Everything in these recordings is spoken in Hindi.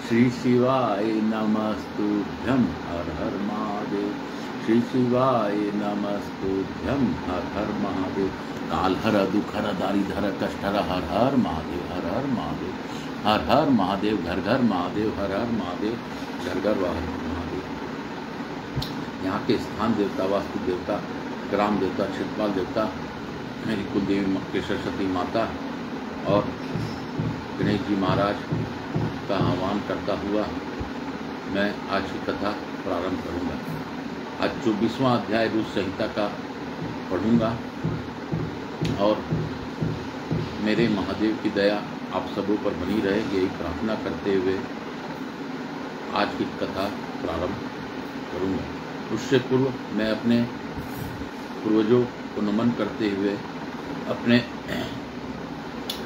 श्री शिवाय नमस्तुभ्यं हर हर महादेव। श्री शिवाय नमस्तुभ्यं हर हर महादेव। काल हर दुखर दारिधर कष्टर हर हर महादेव, हर हर महादेव, हर हर महादेव। घर घर महादेव, हर हर महादेव, घर घर महादेव। यहाँ के स्थान देवता, वास्तु देवता, ग्राम देवता, क्षेत्रपाल देवता, मेरी कुलदेवी मक्के सरस्वती माता और गणेश जी महाराज का आह्वान करता हुआ मैं आज की कथा प्रारंभ करूंगा। आज 24वां अध्याय रूस संहिता का पढ़ूंगा और मेरे महादेव की दया आप सबों पर बनी रहे, यही प्रार्थना करते हुए आज की कथा प्रारंभ करूंगा। उससे पूर्व मैं अपने पूर्वजों को नमन करते हुए, अपने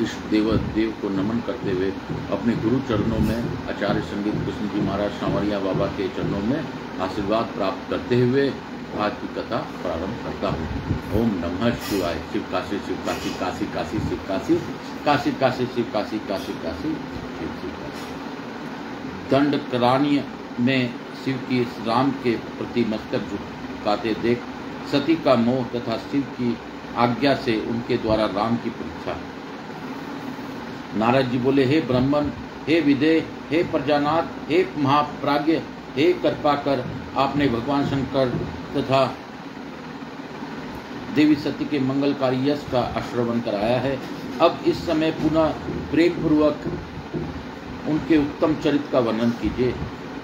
इष्ट देव को नमन करते हुए, अपने गुरु चरणों में आचार्य संगीत कृष्ण जी महाराज सांवरिया बाबा के चरणों में आशीर्वाद प्राप्त करते हुए आज की कथा प्रारंभ करता हूँ। ओम नमः शिवाय। शिव काशी, शिव काशी, काशी काशी, शिव काशी, काशी काशी, शिव काशी, काशी काशी, शिव काशी। दंडकारण्य में शिव की राम के प्रति मस्तक झुकाते देख सती का मोह तथा शिव की आज्ञा से उनके द्वारा राम की परीक्षा। नारद जी बोले, हे ब्राह्मण, हे विदेह, हे प्रजानाथ, हे महाप्राज्ञ, हे कृपाकर, आपने भगवान शंकर तथा देवी सती के मंगलकारी यश का आश्रवण कराया है। अब इस समय पुनः प्रेम पूर्वक उनके उत्तम चरित्र का वर्णन कीजिए।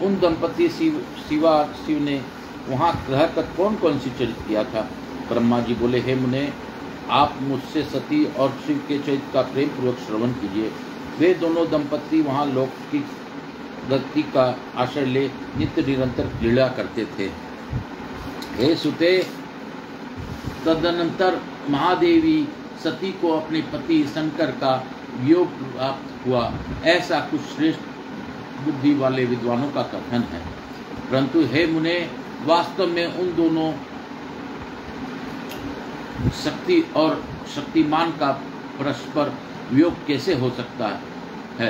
उन दंपति शिव ने वहाँ रहकर कौन कौन सी चरित्र किया था? ब्रह्मा जी बोले, हे मुने, आप मुझसे सती और शिव के चरित्र का प्रेम पूर्वक श्रवण कीजिए। वे दोनों दंपति वहाँ लौकिक गति का आश्रय ले नित्य निरंतर लीला करते थे। हे सुते, तदनंतर महादेवी सती को अपने पति शंकर का वियोग प्राप्त हुआ, ऐसा कुछ श्रेष्ठ बुद्धि वाले विद्वानों का कथन है। परंतु हे मुने, वास्तव में उन दोनों शक्ति और शक्तिमान का परस्पर वियोग कैसे हो सकता है?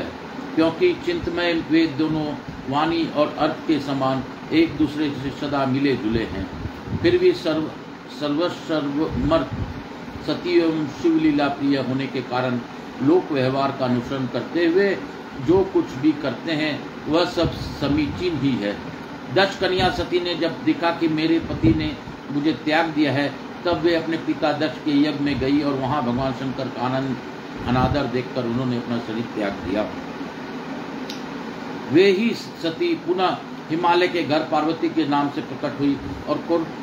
क्योंकि चिंतमय वे दोनों वाणी और अर्थ के समान एक दूसरे से सदा मिले जुले हैं। फिर भी सर्वमर्थ सती एवं शिवलीला प्रिय होने के कारण लोक व्यवहार का अनुसरण करते हुए जो कुछ भी करते हैं वह सब समीचीन ही है। दक्ष कन्या सती ने जब देखा कि मेरे पति ने मुझे त्याग दिया है, तब वे अपने पिता दक्ष के यज्ञ में गई और वहां भगवान शंकर का अनादर देखकर उन्होंने अपना शरीर त्याग दिया। वे ही सती पुनः हिमालय के घर पार्वती के नाम से प्रकट हुई और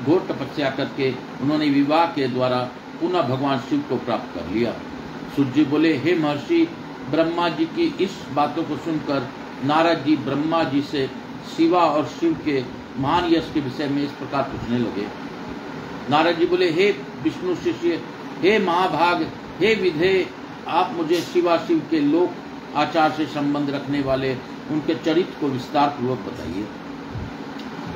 घोर तपस्या करके उन्होंने विवाह के द्वारा पुनः भगवान शिव को प्राप्त कर लिया। सूर्य जी बोले, हे महर्षि, ब्रह्मा जी की इस बातों को सुनकर नारद जी ब्रह्मा जी से शिवा और शिव के महान यश के विषय में इस प्रकार पूछने लगे। नारद जी बोले, हे विष्णु शिष्य, हे महाभाग, हे विधेय, आप मुझे शिवा शिव के लोक आचार से संबंध रखने वाले उनके चरित्र को विस्तार पूर्वक बताइए।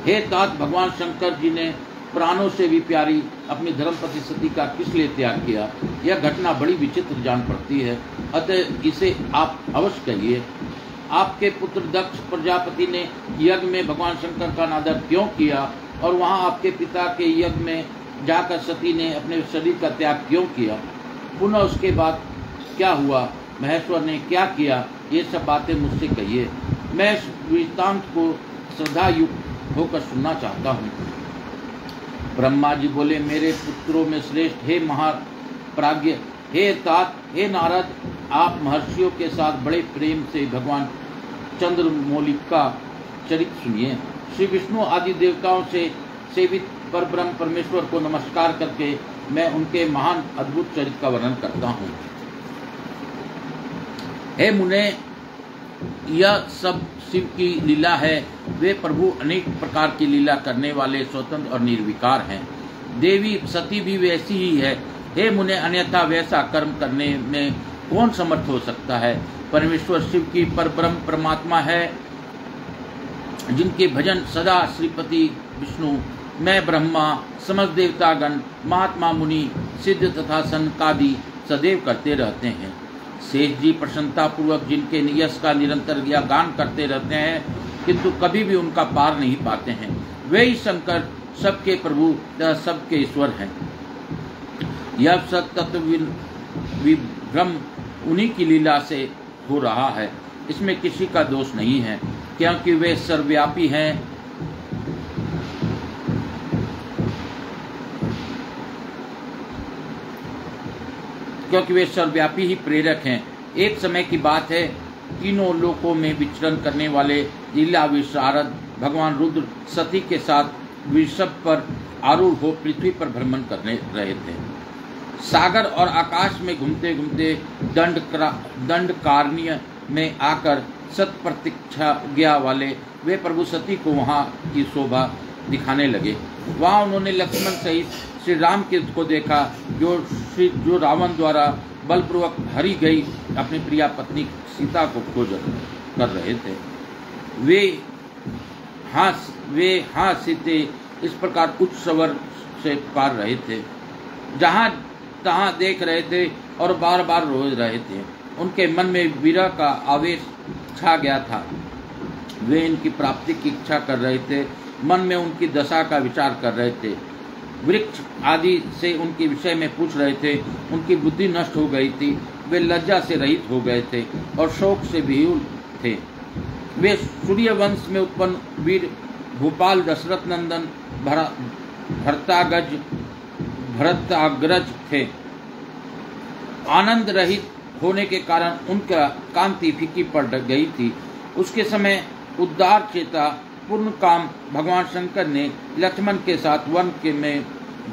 हे तात, भगवान शंकर जी ने प्राणों से भी प्यारी अपनी धर्मपति सती का किस लिए त्याग किया? यह घटना बड़ी विचित्र जान पड़ती है, अतः इसे आप अवश्य कहिए। आपके पुत्र दक्ष प्रजापति ने यज्ञ में भगवान शंकर का अनादर क्यों किया और वहाँ आपके पिता के यज्ञ में जाकर सती ने अपने शरीर का त्याग क्यों किया? पुनः उसके बाद क्या हुआ? महेश्वर ने क्या किया? ये सब बातें मुझसे कहिए। मैं इस वृत्तांत को श्रद्धायुक्त होकर सुनना चाहता हूँ। ब्रह्मा जी बोले, मेरे पुत्रों में श्रेष्ठ, हे महाप्राज्ञ, हे तात, हे नारद, आप महर्षियों के साथ बड़े प्रेम से भगवान चंद्रमौली का चरित्र सुनिए। श्री विष्णु आदि देवताओं से सेवित परब्रह्म परमेश्वर को नमस्कार करके मैं उनके महान अद्भुत चरित्र का वर्णन करता हूँ। हे मुने, यह सब शिव की लीला है। वे प्रभु अनेक प्रकार की लीला करने वाले स्वतंत्र और निर्विकार हैं। देवी सती भी वैसी ही है। हे मुने, अन्यथा वैसा कर्म करने में कौन समर्थ हो सकता है? परमेश्वर शिव की परब्रह्म परमात्मा है, जिनके भजन सदा श्रीपति विष्णु, मैं ब्रह्मा, समस्त देवतागण, महात्मा मुनि, सिद्ध तथा सनकादि सदैव करते रहते हैं। शेष जी प्रसन्नता पूर्वक जिनके यश का निरंतर गान करते रहते हैं, किंतु कभी भी उनका पार नहीं पाते हैं। वे ही शंकर सबके प्रभु तथा सबके ईश्वर हैं। यह सब तत्व विभ्रम उन्हीं की लीला से हो रहा है, इसमें किसी का दोष नहीं है, क्योंकि वे सर्वव्यापी हैं। क्योंकि वे सर्वव्यापी ही प्रेरक हैं। एक समय की बात है, तीनों लोकों में विचरण करने वाले लीला विशारद भगवान रुद्र सती के साथ वृषभ पर आरूढ़ हो पृथ्वी पर भ्रमण करने रहे थे। सागर और आकाश में घूमते घूमते दंडकारण्य में आकर सत प्रतीक्षा वाले वे प्रभु सती को वहाँ की शोभा दिखाने लगे। वहाँ उन्होंने लक्ष्मण सहित श्री राम को देखा, जो रावण द्वारा बलपूर्वक हरी गई अपनी प्रिया पत्नी सीता को खोज कर रहे थे। वे हाँ सीते इस प्रकार उच्च स्वर से पुकार रहे थे, जहाँ तहाँ देख रहे थे और बार बार रो रहे थे। उनके मन में विरह का आवेश छा गया था। वे इनकी प्राप्ति की इच्छा कर रहे थे, मन में उनकी दशा का विचार कर रहे थे, वृक्ष आदि से उनके विषय में पूछ रहे थे। उनकी बुद्धि नष्ट हो गई थी, वे लज्जा से रहित हो गए थे और शोक से विह्वल थे। वे सूर्यवंश में उत्पन्न वीर भूपाल दशरथ नंदन भरताग्रज थे। आनंद रहित होने के कारण उनका कांति फीकी पड़ गई थी। उसके समय उद्धार चेता पूर्ण काम भगवान शंकर ने लक्ष्मण के साथ वन के में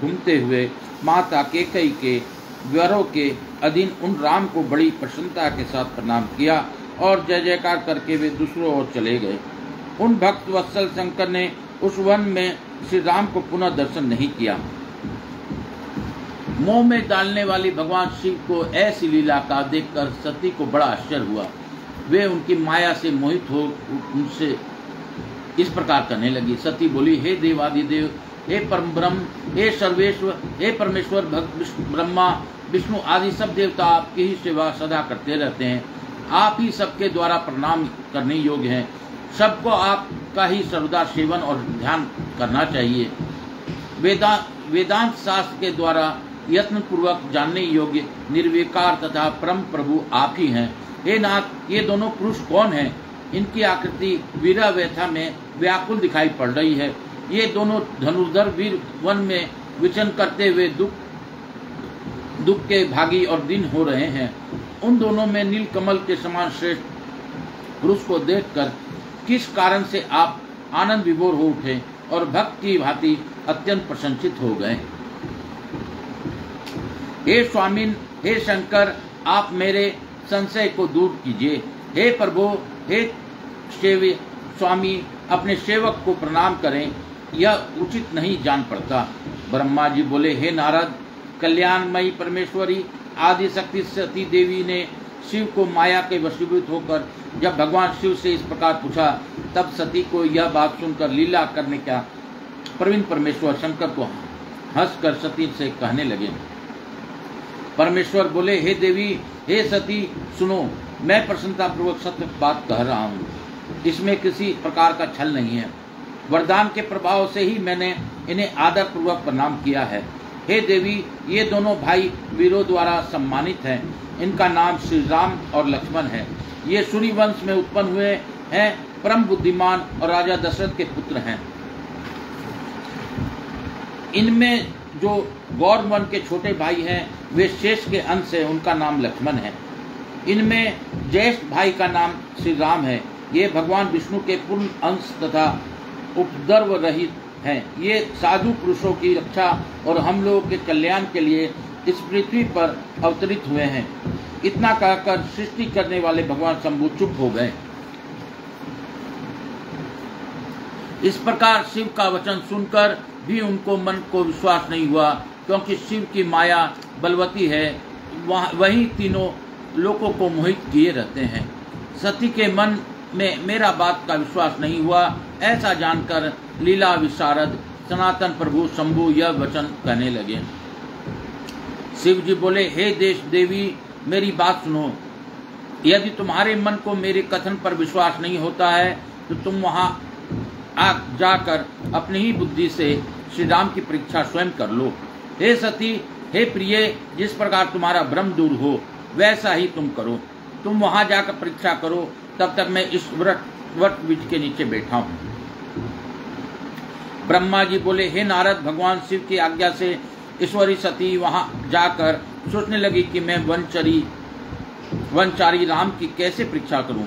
घूमते हुए माता कैकेयी के वरों के अधीन उन राम को बड़ी प्रसन्नता के साथ प्रणाम किया और जय जयकार करके वे दूसरों ओर चले गए। उन भक्त वत्सल शंकर ने उस वन में श्री राम को पुनः दर्शन नहीं किया। मोह में डालने वाली भगवान शिव को ऐसी लीला का देखकर सती को बड़ा आश्चर्य हुआ। वे उनकी माया से मोहित हो उनसे इस प्रकार करने लगी। सती बोली, हे देवादिदेव, हे परम ब्रह्म, हे सर्वेश्वर, हे परमेश्वर, ब्रह्मा विष्णु आदि सब देवता आपकी ही सेवा सदा करते रहते हैं। आप ही सबके द्वारा प्रणाम करने योग्य हैं। सबको आपका ही सर्वदा सेवन और ध्यान करना चाहिए। वेदांत शास्त्र के द्वारा यत्न पूर्वक जानने योग्य निर्विकार तथा परम प्रभु आप ही हैं। हे नाथ, ये दोनों पुरुष कौन हैं? इनकी आकृति वीरा व्यथा में व्याकुल दिखाई पड़ रही है। ये दोनों धनुर्धर वीर वन में विचरण करते हुए दुख के भागी और दिन हो रहे हैं। उन दोनों में नील कमल के समान श्रेष्ठ पुरुष को देखकर किस कारण से आप आनंद विभोर हो उठे और भक्त की भांति अत्यंत प्रसन्नचित हो गए। हे स्वामिन, हे शंकर, आप मेरे संशय को दूर कीजिए। हे प्रभु, हे स्वामी, अपने सेवक को प्रणाम करें, यह उचित नहीं जान पड़ता। ब्रह्मा जी बोले, हे नारद, कल्याणमयी परमेश्वरी आदि शक्ति सती देवी ने शिव को माया के वशीभूत होकर जब भगवान शिव से इस प्रकार पूछा, तब सती को यह बात सुनकर लीला करने का प्रवीण परमेश्वर शंकर को हंसकर सती से कहने लगे। परमेश्वर बोले, हे देवी, हे सती, सुनो, मैं प्रसन्नता पूर्वक सत्य बात कह रहा हूँ, इसमें किसी प्रकार का छल नहीं है। वरदान के प्रभाव से ही मैंने इन्हें आदर पूर्वक प्रणाम किया है। हे देवी, ये दोनों भाई वीरों द्वारा सम्मानित हैं। इनका नाम श्री राम और लक्ष्मण है। ये सूर्य वंश में उत्पन्न हुए हैं, परम बुद्धिमान और राजा दशरथ के पुत्र हैं। इनमें जो गौर वन के छोटे भाई हैं, वे शेष के अंश है, उनका नाम लक्ष्मण है। इनमें ज्येष्ठ भाई का नाम श्री राम है। ये भगवान विष्णु के पूर्ण अंश तथा उपद्रव रहित हैं। ये साधु पुरुषों की रक्षा और हम लोगों के कल्याण के लिए इस पृथ्वी पर अवतरित हुए हैं। इतना कहकर सृष्टि करने वाले भगवान शंभु चुप हो गए। इस प्रकार शिव का वचन सुनकर भी उनको मन को विश्वास नहीं हुआ, क्योंकि शिव की माया बलवती है, वही तीनों लोगों को मोहित किए रहते हैं। सती के मन में मेरा बात का विश्वास नहीं हुआ, ऐसा जानकर लीला विशारद सनातन प्रभु शंभु यह वचन कहने लगे। शिव जी बोले, हे देश देवी, मेरी बात सुनो। यदि तुम्हारे मन को मेरे कथन पर विश्वास नहीं होता है तो तुम वहां जाकर अपनी ही बुद्धि से श्री राम की परीक्षा स्वयं कर लो। हे सती, हे प्रिय, जिस प्रकार तुम्हारा भ्रम दूर हो वैसा ही तुम करो। तुम वहां जाकर परीक्षा करो, तब तक मैं इस वट वृक्ष के नीचे बैठा हूँ। ब्रह्मा जी बोले, हे नारद, भगवान शिव की आज्ञा से ईश्वरी सती वहां जाकर सोचने लगी कि मैं वनचारी राम की कैसे परीक्षा करूं।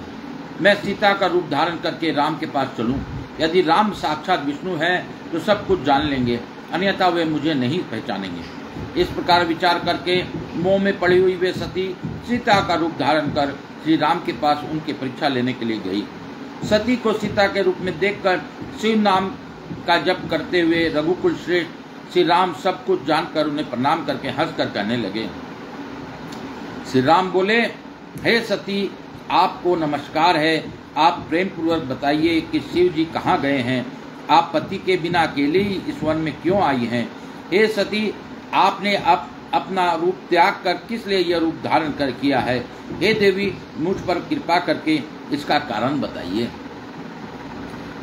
मैं सीता का रूप धारण करके राम के पास चलूं। यदि राम साक्षात विष्णु है तो सब कुछ जान लेंगे, अन्यथा वे मुझे नहीं पहचानेंगे। इस प्रकार विचार करके मोह में पड़ी हुई वे सती सीता का रूप धारण कर श्री राम के पास उनकी परीक्षा लेने के लिए गई। सती को सीता के रूप में देखकर शिव नाम का जप करते हुए रघुकुल श्रेष्ठ श्री राम सब कुछ जानकर उन्हें प्रणाम करके हंसकर कहने लगे। श्री राम बोले, हे सती, आपको नमस्कार है। आप प्रेम पूर्वक बताइए कि शिव जी कहाँ गए हैं। आप पति के बिना अकेले ही इस वन में क्यों आई हैं? हे सती, आपने अपना रूप त्याग कर किस लिए यह रूप धारण कर किया है? हे देवी, मुझ पर कृपा करके इसका कारण बताइए।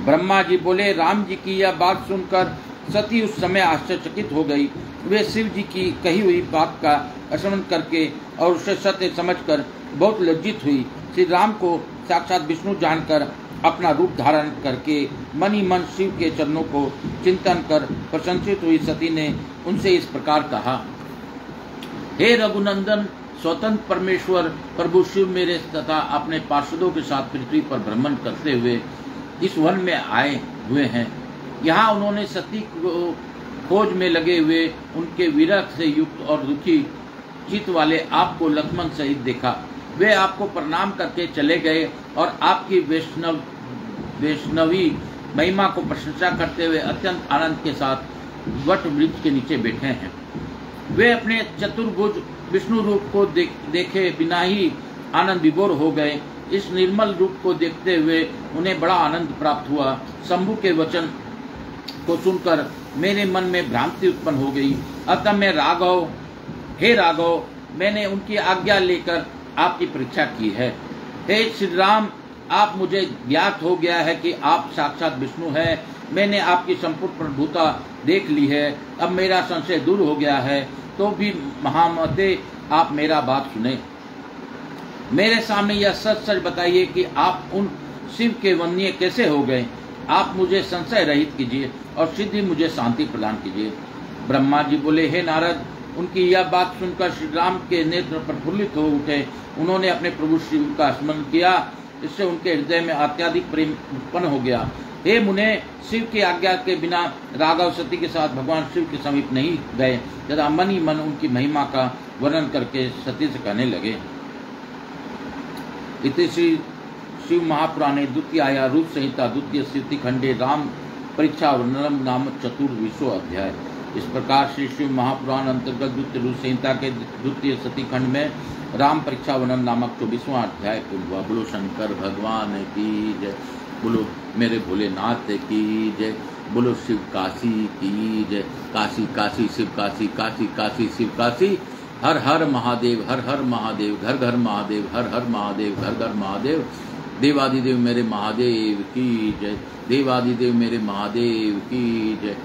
ब्रह्मा जी बोले, राम जी की यह बात सुनकर सती उस समय आश्चर्यचकित हो गई। वे शिव जी की कही हुई बात का स्मरण करके और उसे सत्य समझकर बहुत लज्जित हुई। श्री राम को साक्षात विष्णु जानकर अपना रूप धारण करके मन ही मन शिव के चरणों को चिंतन कर प्रशंसित हुई सती ने उनसे इस प्रकार कहा, हे रघुनंदन, स्वतंत्र परमेश्वर प्रभु शिव मेरे तथा अपने पार्षदों के साथ पृथ्वी पर भ्रमण करते हुए इस वन में आए हुए हैं। यहाँ उन्होंने सती को खोज में लगे हुए उनके विरह से युक्त और दुखी चित्त वाले आपको लक्ष्मण सहित देखा। वे आपको प्रणाम करके चले गए और आपकी वैष्णवी महिमा को प्रशंसा करते हुए अत्यंत आनंद के साथ वट वृक्ष के नीचे बैठे हैं। वे अपने चतुर्भुज विष्णु रूप को देखे बिना ही आनंद विभोर हो गए। इस निर्मल रूप को देखते हुए उन्हें बड़ा आनंद प्राप्त हुआ। शंभु के वचन को सुनकर मेरे मन में भ्रांति उत्पन्न हो गई। अतः मैं राघव, हे राघव, मैंने उनकी आज्ञा लेकर आपकी परीक्षा की है। हे श्री राम, आप मुझे ज्ञात हो गया है कि आप साक्षात विष्णु हैं। मैंने आपकी संपूर्ण प्रभुता देख ली है। अब मेरा संशय दूर हो गया है। तो भी महामते, आप मेरा बात सुने। मेरे सामने यह सच सच बताइए कि आप उन शिव के वन्य कैसे हो गए। आप मुझे संशय रहित कीजिए और सिद्धि मुझे शांति प्रदान कीजिए। ब्रह्मा जी बोले, हे नारद, उनकी यह बात सुनकर श्री राम के नेत्र प्रफुल्लित हो उठे। उन्होंने अपने प्रभु शिव का स्मरण किया। इससे उनके हृदय में अत्यधिक प्रेम उत्पन्न हो गया। हे मुने, शिव की आज्ञा के बिना राघव सती के साथ भगवान शिव के समीप नहीं गए तथा मन ही मन उनकी महिमा का वर्णन करके सती से कहने लगे। इति श्री शिव महापुराणे द्वितीया रूप संहिता द्वितीय स्थिति खंडे राम परीक्षा वर्णनम नाम चतुर्विशो अध्याय। इस प्रकार श्री शिव महापुराण अंतर्गत द्वितीय रूप संहिता के द्वितीय सती खंड में राम परीक्षा वर्णन नामक 24वां अध्याय पूर्ण हुआ। बोलो शंकर भगवान की जय, बोलो मेरे भोलेनाथ की जय, बोलो शिव काशी की जय। काशी काशी शिव काशी, काशी काशी शिव काशी। हर हर महादेव, हर हर महादेव, घर घर महादेव, हर हर महादेव, घर घर महादेव। देवादिदेव मेरे महादेव की जय, देवादिदेव मेरे महादेव की जय।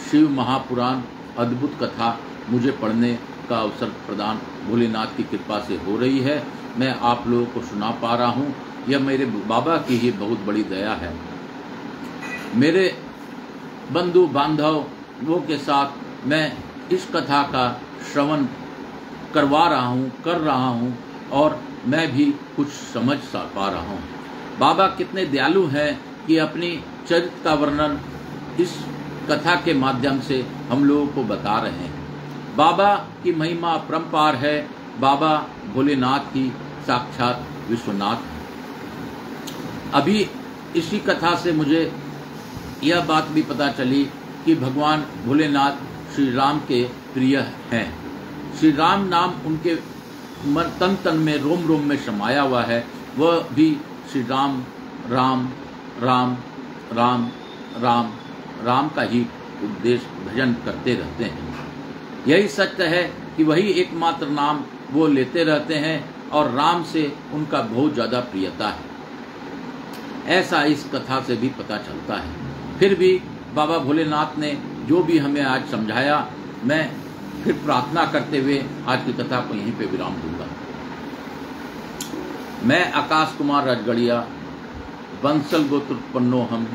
शिव महापुराण अद्भुत कथा मुझे पढ़ने का अवसर प्रदान भोलेनाथ की कृपा से हो रही है। मैं आप लोगों को सुना पा रहा हूँ। यह मेरे बाबा की ही बहुत बड़ी दया है। मेरे बंधु बांधवों के साथ मैं इस कथा का श्रवण करवा रहा हूँ, कर रहा हूँ और मैं भी कुछ समझ पा रहा हूँ। बाबा कितने दयालु हैं कि अपनी चरित्र का वर्णन इस कथा के माध्यम से हम लोगों को बता रहे हैं। बाबा की महिमा अपरंपार है। बाबा भोलेनाथ की साक्षात विश्वनाथ। अभी इसी कथा से मुझे यह बात भी पता चली कि भगवान भोलेनाथ श्री राम के प्रिय हैं। श्री राम नाम उनके तन तन में रोम रोम में समाया हुआ है। वह भी श्री राम राम राम राम राम राम का ही उपदेश भजन करते रहते हैं। यही सत्य है कि वही एकमात्र नाम वो लेते रहते हैं और राम से उनका बहुत ज़्यादा प्रियता है, ऐसा इस कथा से भी पता चलता है। फिर भी बाबा भोलेनाथ ने जो भी हमें आज समझाया, मैं फिर प्रार्थना करते हुए आज की कथा को यहीं पे विराम दूंगा। मैं आकाश कुमार राजगढ़िया, बंसल गोत्र उत्पन्नो हम,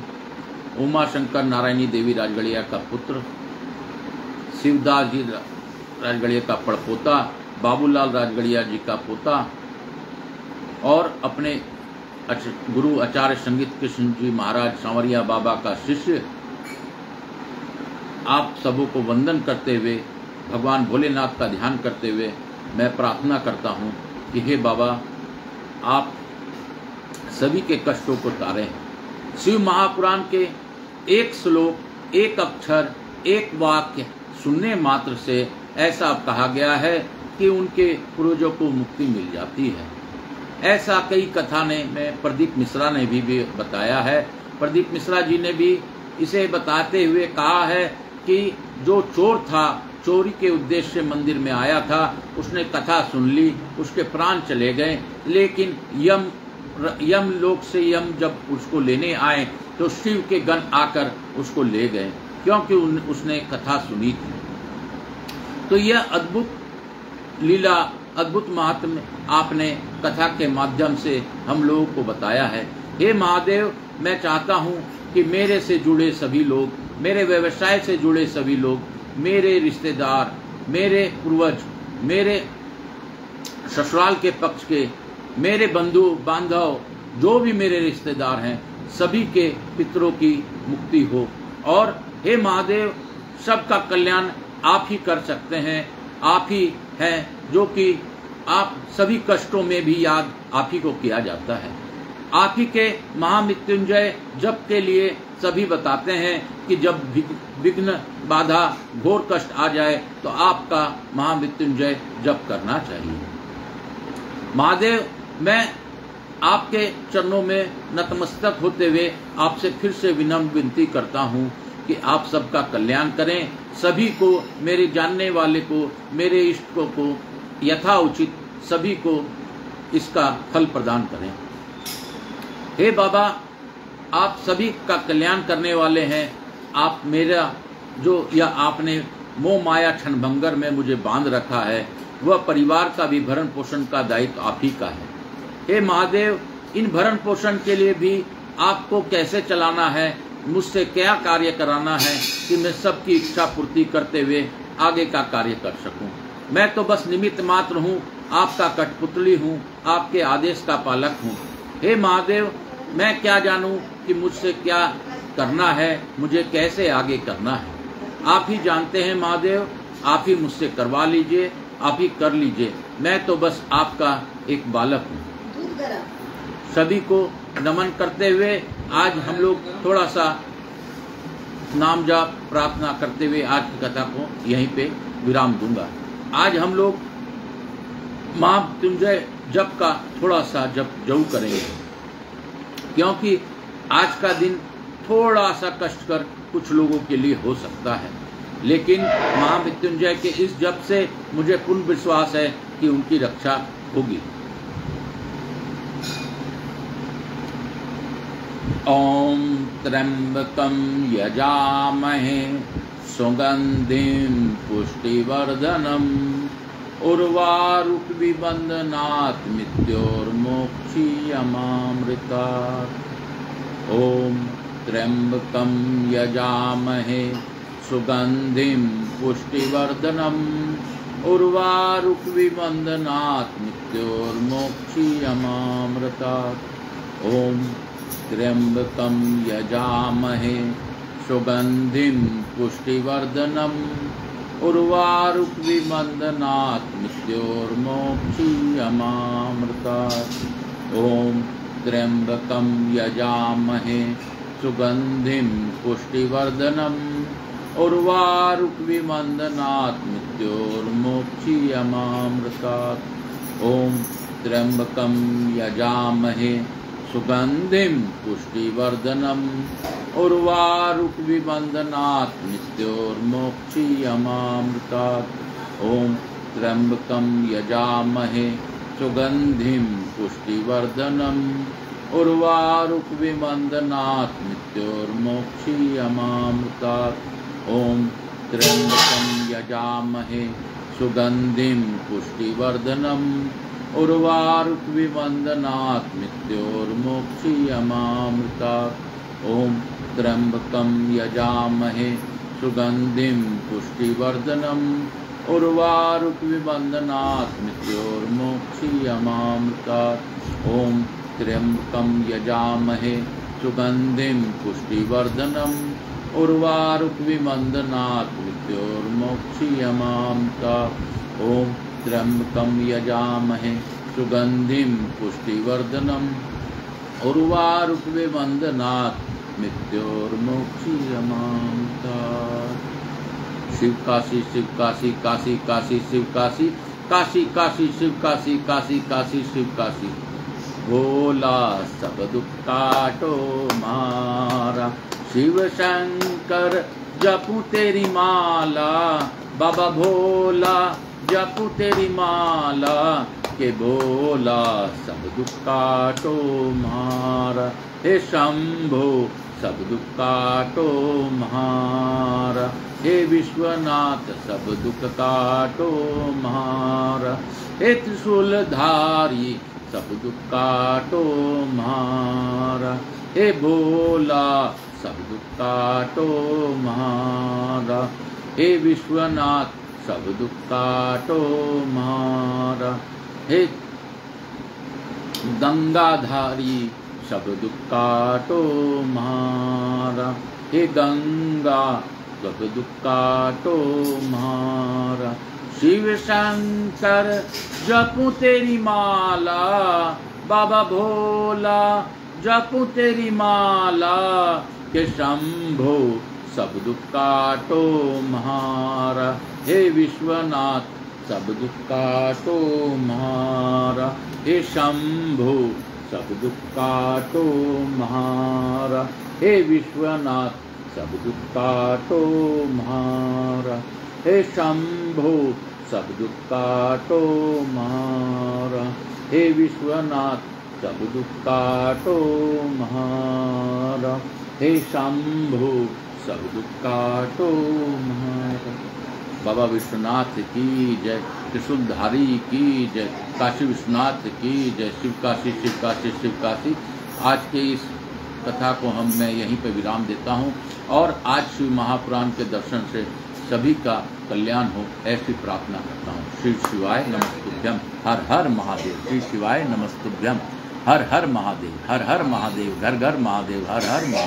उमा शंकर नारायणी देवी राजगढ़िया का पुत्र, शिवदास जी राजगढ़िया का पड़पोता, बाबूलाल राजगढ़िया जी का पोता और अपने गुरु आचार्य संगीत कृष्ण जी महाराज सांवरिया बाबा का शिष्य, आप सबों को वंदन करते हुए, भगवान भोलेनाथ का ध्यान करते हुए मैं प्रार्थना करता हूँ कि हे बाबा, आप सभी के कष्टों को तारें। शिव महापुराण के एक श्लोक, एक अक्षर, एक वाक्य सुनने मात्र से ऐसा कहा गया है कि उनके पूर्वजों को मुक्ति मिल जाती है। ऐसा कई कथा में प्रदीप मिश्रा ने भी बताया है। प्रदीप मिश्रा जी ने भी इसे बताते हुए कहा है कि जो चोर था, चोरी के उद्देश्य से मंदिर में आया था, उसने कथा सुन ली, उसके प्राण चले गए, लेकिन यम लोक से यम जब उसको लेने आए तो शिव के गण आकर उसको ले गए, क्योंकि उसने कथा सुनी थी। तो यह अद्भुत लीला, अद्भुत महात्म्य आपने कथा के माध्यम से हम लोगों को बताया है। हे महादेव, मैं चाहता हूँ कि मेरे से जुड़े सभी लोग, मेरे व्यवसाय से जुड़े सभी लोग, मेरे रिश्तेदार, मेरे पूर्वज, मेरे ससुराल के पक्ष के, मेरे बंधु बांधव, जो भी मेरे रिश्तेदार हैं, सभी के पितरों की मुक्ति हो। और हे महादेव, सबका कल्याण आप ही कर सकते हैं, आप ही हैं जो कि आप सभी कष्टों में भी याद आप ही को किया जाता है। आप ही के महामृत्युंजय जप के लिए सभी बताते हैं कि जब विघ्न, बाधा, घोर कष्ट आ जाए तो आपका महामृत्युंजय जप करना चाहिए। महादेव, मैं आपके चरणों में नतमस्तक होते हुए आपसे फिर से विनम्र विनती करता हूँ कि आप सबका कल्याण करें, सभी को, मेरे जानने वाले को, मेरे इष्टों को यथा उचित सभी को इसका फल प्रदान करें। हे बाबा, आप सभी का कल्याण करने वाले हैं। आप मेरा जो या आपने मोह माया क्षणभंगर में मुझे बांध रखा है, वह परिवार का भी भरण पोषण का दायित्व आप ही का है। हे महादेव, इन भरण पोषण के लिए भी आपको कैसे चलाना है, मुझसे क्या कार्य कराना है कि मैं सबकी इच्छा पूर्ति करते हुए आगे का कार्य कर सकूं। मैं तो बस निमित्त मात्र हूँ, आपका कठपुतली हूँ, आपके आदेश का पालक हूँ। हे महादेव, मैं क्या जानूं कि मुझसे क्या करना है, मुझे कैसे आगे करना है। आप ही जानते हैं महादेव, आप ही मुझसे करवा लीजिए, आप ही कर लीजिए। मैं तो बस आपका एक बालक हूँ। सभी को नमन करते हुए आज हम लोग थोड़ा सा नाम जाप प्रार्थना करते हुए आज की कथा को यहीं पे विराम दूंगा। आज हम लोग महामृत्युंजय जप का थोड़ा सा जप जरूर करेंगे, क्योंकि आज का दिन थोड़ा सा कष्टकर कुछ लोगों के लिए हो सकता है, लेकिन महामृत्युंजय के इस जप से मुझे पूर्ण विश्वास है कि उनकी रक्षा होगी। ओम त्र्यंबकं यजामहे सुगंधिं पुष्टिवर्धनम् उर्वारुकमिबन्धनात् मृत्योर्मोक्षीयमामृतात्। ओम त्र्यंबकं यजामहे सुगंधिं पुष्टिवर्धनम् उर्वारुकमिबन्धनात् मृत्योर्मोक्षीयमामृतात्। ओम त्र्यंबकं यजामहे सुगंधिं पुष्टिवर्धनम् उर्वारुकमिबन्धनात् मृत्योर्मोक्षीयमामृतात्। ओम त्र्यंबकं यजामहे सुगंधिं पुष्टिवर्धनम् उर्वारुकमिबन्धनात् मृत्योर्मोक्षीयमामृतात्। ओम त्र्यंबकं यजामहे सुगंधिं पुष्टिवर्धनम् उर्वारुकमिबन्धनात् मृत्योर्मोक्षीयमामृतात्। ओम त्र्यंबकं यजामहे सुगंधिं पुष्टिवर्धनम् उर्वारुकविवन्दनात् मृत्योर्मोक्षीयमामृतात्। ॐ त्र्यम्बकं यजामहे सुगंधिं पुष्टिवर्धनम् उर्वारुकविवन्दनात् मृत्योर्मोक्षीयमामृतात्। ॐ त्र्यम्बकं यजामहे सुगंधिं पुष्टिवर्धनम् उर्वारुकविवन्दनात् मृत्योर्मोक्षीयमामृतात्। ॐ त्र्यम्बकं यजामहे सुगंधिं पुष्टिवर्धनम् उर्वारुकविवन्दनात् मृत्योर्मोक्षीयमामृतात्। ॐ त्र्यम्बकं यजामहे सुगंधिं पुष्टिवर्धनम् उर्वारुकविवन्दनात् मृत्योर्मोक्षीयमामृतात्। शिव काशी शिव काशी काशी काशी शिव काशी काशी काशी शिव काशी काशी काशी शिव काशी। भोला सब दुख काटो मारा शिव शंकर जपू तेरी माला। बाबा भोला जपू तेरी माला के भोला सब दुख काटो मारा। हे शंभो सब दुख काटो मारा। हे विश्वनाथ सब दुख काटो मारा। हे त्रिशूलधारी सब दुख काटो मारा। हे भोला सब दुख काटो मारा। हे विश्वनाथ सब दुख काटो मारा। हे गंगाधारी सब दुख काटो मारा। हे गंगा सब दुख काटो मारा। शिव शंकर जपू तेरी माला। बाबा भोला जपू तेरी माला के शंभो सब दुख काटो मारा। हे विश्वनाथ सब दुख काटो मारा। हे शंभो सब दुख काटो मारा। हे विश्वनाथ सब दुख काटो मारा। हे शंभो सब दुख काटो मारा। हे विश्वनाथ सब दुख काटो मारा। हे शंभो सब दुख काटो मारा। बाबा विश्वनाथ की जय। त्रिशूलधारी की जय। काशी विश्वनाथ की जय। शिव काशी शिव काशी शिव काशी। आज के इस कथा को मैं यहीं पर विराम देता हूँ और आज शिव महापुराण के दर्शन से सभी का कल्याण हो ऐसी प्रार्थना करता हूँ। श्री शिवाय नमस्तुभ्यम हर हर महादेव। श्री शिवाय नमस्तुभ्यम हर हर महादेव। हर हर महादेव। घर घर महादेव। हर हर महादेव।